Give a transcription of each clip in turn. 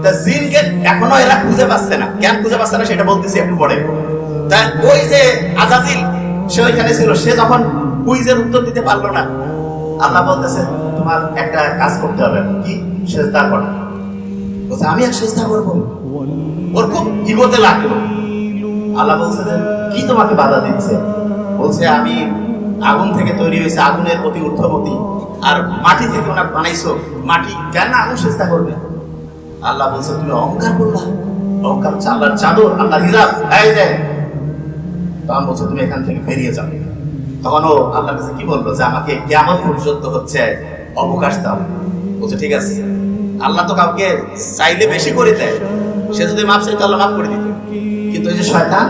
তা জিনকে এখনো এরা খুঁজে পাচ্ছে না, কেন খুঁজে পাচ্ছে না সেটা বলতেছি একটু পরে। তা ওই যে আজাজিল সে ওইখানে ছিল, সে যখন কুইজের উত্তর দিতে পারলো না, আল্লাহ বলতেছে তোমার একটা কাজ করতে হবে। কি? সেজদা করো। বলছে আমি এক সেজদা করবো। ওর খুব ইগোতে লাগলো। আল্লাহ বলছে যে কি তোমাকে বাধা দিচ্ছে? বলছে আমি আগুন থেকে তৈরি হয়েছে, আগুনের প্রতি ঊর্ধ্বগতি, আর মাটি থেকে ওনার বানাইছো, মাটি কেন আগুন চেষ্টা করবে? আল্লাহ বলছে তুমি অহংকার করলা। অহংকার হচ্ছে আল্লাহর চাদর, আল্লাহর হিজাব। এই যে তখন বলছে তুমি এখান থেকে বেরিয়ে যাও। তখন ও আল্লাহর কাছে কি বললো যে আমাকে কিয়ামত পর্যন্ত হচ্ছে অবকাশ দাও। বলছে ঠিক আছে। আল্লাহ তো কাউকে চাইলে বেশি করে দেয়, সে যদি মাফ চাইতো আল্লাহ মাফ করে দিত। কিন্তু ওই যে শয়তান,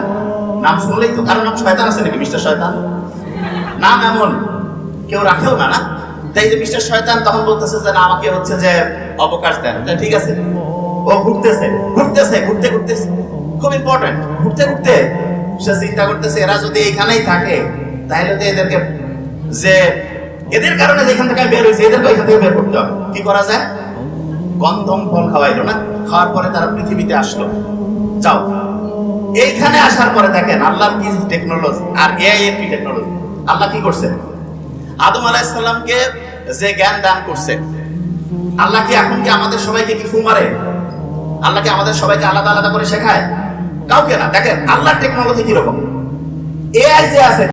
নাম শুনলেই তো কারো নাম শয়তান আছে নাকি? মিস্টার শয়তান নাম এমন কেউ রাখেও না, না? তাই যে মিস্টার শয়তান তখন বলতেছে যে না আমাকে হচ্ছে যে অবকাশ দেন। ঠিক আছে, ও ঘুরতেছে ঘুরতেছে ঘুরতে ঘুরতেছে, খুব ইম্পর্টেন্ট, ঘুরতে ঘুরতে সে চিন্তা করতেছে এরা যদি এইখানেই থাকে তাহলে তো এদেরকে যে এদের কারণে যেখান থেকে বের হয়েছে এদেরকে ওইখান থেকে বের করতে হবে। কি করা যায়? গন্ধম ফল খাওয়াইলো না, খাওয়ার পরে তারা পৃথিবীতে আসলো। যাও, এইখানে আসার পরে দেখেন আল্লাহর কি টেকনোলজি আর এআই এর কি টেকনোলজি। আল্লাহ কি করছে? আদম আলাইহিস সালামকে যে জ্ঞান দান করছে, আল্লাহ কি এখন কি আমাদের সবাইকে কি ফু মারে? আল্লাহ কি আমাদের সবাইকে আলাদা আলাদা করে শেখায়? কাউকে না। দেখেন আল্লাহর টেকনোলজি কিরকম। এআই যে আছে